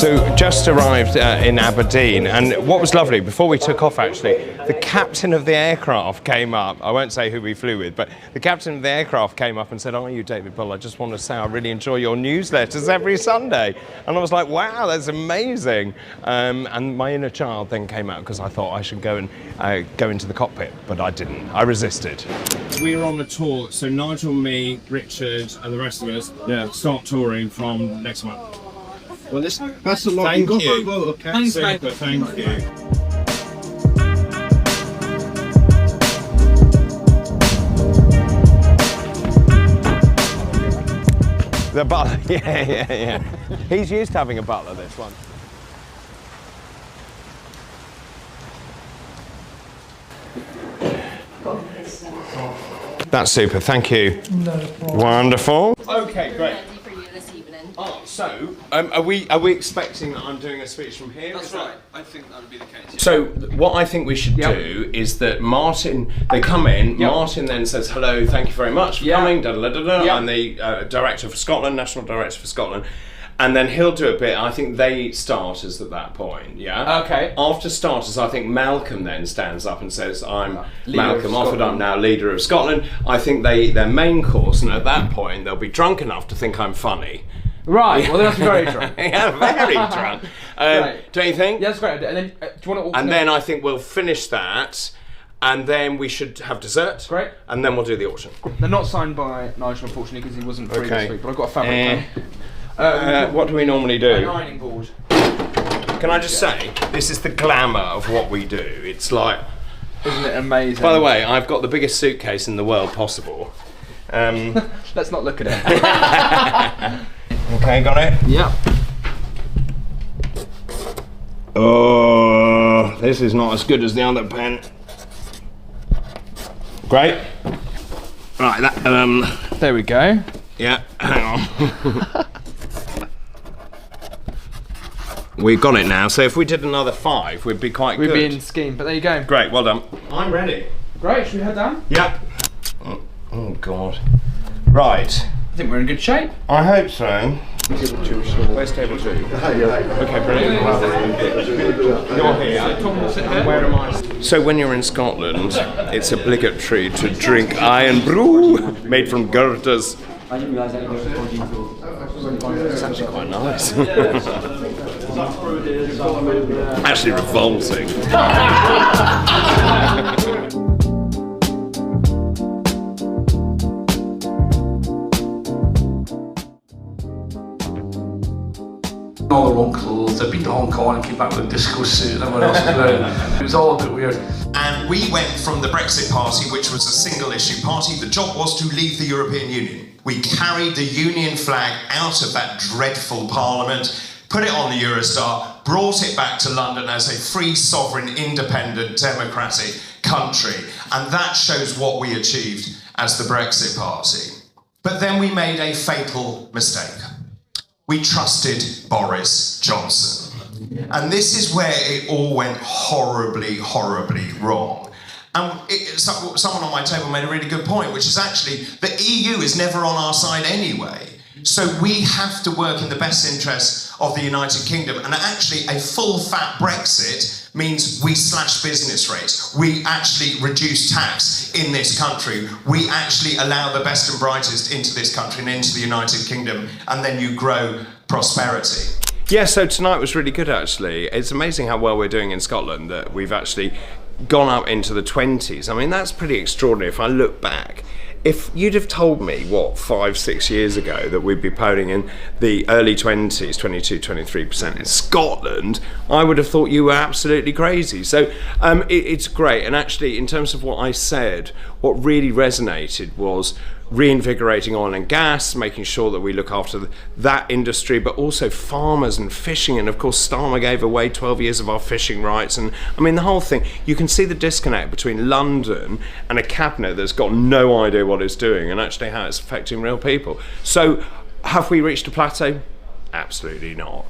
So just arrived in Aberdeen, and what was lovely, before we took off actually, the captain of the aircraft came up. I won't say who we flew with, but the captain of the aircraft came up and said, "Are you David Bull? I just want to say I really enjoy your newsletters every Sunday." And I was like, wow, that's amazing. And my inner child then came out because I thought I should go and go into the cockpit, but I didn't. I resisted. We're on the tour, so Nigel, me, Richard, and the rest of us start touring from next month. Well, that's a lot. Thank you. Okay. Thanks, mate. Thank you. The butler, yeah. He's used to having a butler, this one. That's super, thank you. No problem. Wonderful. Okay, great. Oh, so are we expecting that I'm doing a speech from here? That's right. I think that would be the case. So what I think we should do is that Martin, they come in. Martin then says hello, thank you very much for coming. Da, da, da, da, I'm the director for Scotland, national director for Scotland. And then he'll do a bit. I think they starters at that point, yeah? Okay. After starters, I think Malcolm then stands up and says, I'm Malcolm Offord, I'm now leader of Scotland. I think their main course, and at that point, they'll be drunk enough to think I'm funny. Right, well that's very drunk. Yeah, very drunk. Right. Don't you think? Yeah, that's great. And then, do you want to and then I think we'll finish that, and then we should have dessert. Great. And then we'll do the auction. They're not signed by Nigel, unfortunately, because he wasn't free this week, but I've got a fabric pen. What do we normally do? An ironing board. Can I just say, this is the glamour of what we do. It's like... Isn't it amazing? By the way, I've got the biggest suitcase in the world possible. Let's not look at it. Okay, got it? Yeah. Oh, this is not as good as the other pen. Great. Right, that, there we go. yeah, hang on. We've got it now, so if we did another 5, we'd be quite good. We'd be in scheme, but there you go. Great, well done. I'm ready. Great, should we head down? Yep. Oh, God. Right. I think we're in good shape. I hope so. Where's table 2? Okay, brilliant. You're here. Where am I? So when you're in Scotland, it's obligatory to drink iron brew made from Goethe's. It's actually quite nice. Actually revolting. All the wrong clothes, I'd been to Hong Kong and came back with a disco suit and everyone else was wearing it. It was all a bit weird. And we went from the Brexit Party, which was a single issue party, the job was to leave the European Union. We carried the Union flag out of that dreadful parliament, put it on the Eurostar, brought it back to London as a free, sovereign, independent, democratic country. And that shows what we achieved as the Brexit Party. But then we made a fatal mistake. We trusted Boris Johnson. And this is where it all went horribly, horribly wrong. And someone on my table made a really good point, which is actually the EU is never on our side anyway. So we have to work in the best interests of the United Kingdom. And actually a full fat Brexit means we slash business rates. We actually reduce tax in this country. We actually allow the best and brightest into this country and into the United Kingdom. And then you grow prosperity. Yeah, so tonight was really good actually. It's amazing how well we're doing in Scotland, that we've actually gone up into the 20s. I mean, that's pretty extraordinary if I look back. If you'd have told me, 5-6 years ago, that we'd be polling in the early 20s, 22, 23% in Scotland, I would have thought you were absolutely crazy. So it's great. And actually, in terms of what I said, what really resonated was reinvigorating oil and gas, making sure that we look after that industry, but also farmers and fishing. And of course, Starmer gave away 12 years of our fishing rights. And I mean, the whole thing, you can see the disconnect between London and a cabinet that's got no idea what it's doing and actually how it's affecting real people. So have we reached a plateau? Absolutely not.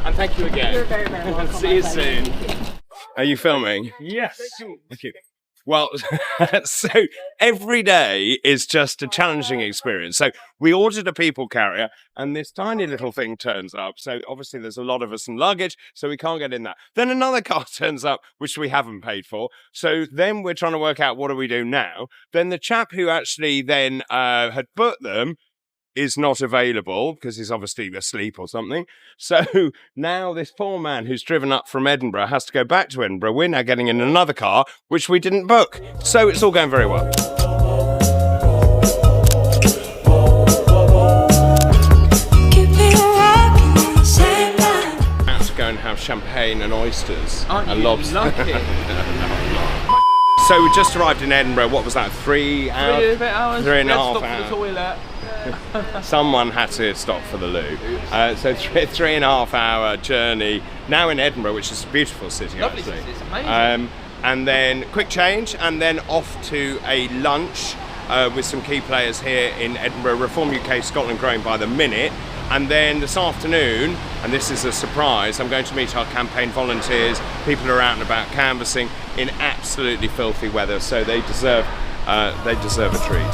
And thank you again. You're very, very welcome. See you soon. Are you filming? Yes. Thank you. Well, so every day is just a challenging experience. So we ordered a people carrier and this tiny little thing turns up. So obviously there's a lot of us and luggage, so we can't get in that. Then another car turns up, which we haven't paid for. So then we're trying to work out what do we do now. Then the chap who actually then had booked them is not available because he's obviously asleep or something. So now this poor man who's driven up from Edinburgh has to go back to Edinburgh. We're now getting in another car, which we didn't book. So it's all going very well. About to go and have champagne and oysters and lobster. Lucky? So we just arrived in Edinburgh. What was that? 3 hours? 3 hours. 3.5 hours. For the toilet. Someone had to stop for the loo. So 3.5 hour journey. Now in Edinburgh, which is a beautiful city. Lovely actually. city, it's amazing. And then quick change, and then off to a lunch with some key players here in Edinburgh. Reform UK, Scotland growing by the minute. And then this afternoon, and this is a surprise, I'm going to meet our campaign volunteers, people who are out and about canvassing in absolutely filthy weather, so they deserve a treat.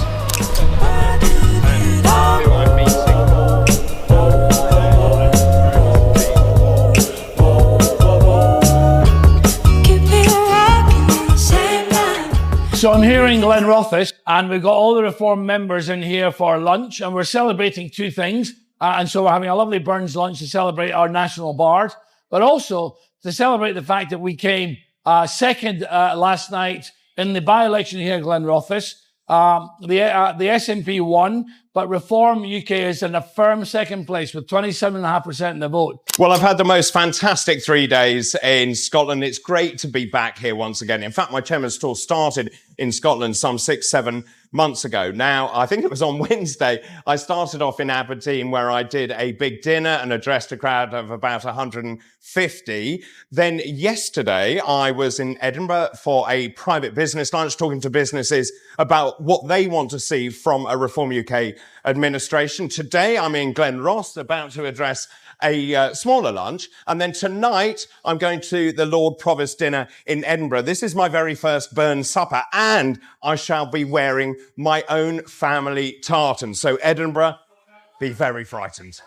Who I'm meeting. So I'm here in Glenrothes, and we've got all the Reform members in here for lunch, and we're celebrating two things. And so we're having a lovely Burns lunch to celebrate our national bard, but also to celebrate the fact that we came second last night in the by-election here in Glenrothes. The SNP won, but Reform UK is in a firm second place with 27.5% in the vote. Well, I've had the most fantastic 3 days in Scotland. It's great to be back here once again. In fact, my chairman's tour started in Scotland some 6-7 months ago. Now, I think it was on Wednesday, I started off in Aberdeen where I did a big dinner and addressed a crowd of about 150. Then yesterday, I was in Edinburgh for a private business lunch, talking to businesses about what they want to see from a Reform UK administration. Today, I'm in Glenrothes, about to address a smaller lunch. And then tonight, I'm going to the Lord Provost dinner in Edinburgh. This is my very first Burns supper, and I shall be wearing my own family tartan. So Edinburgh, be very frightened.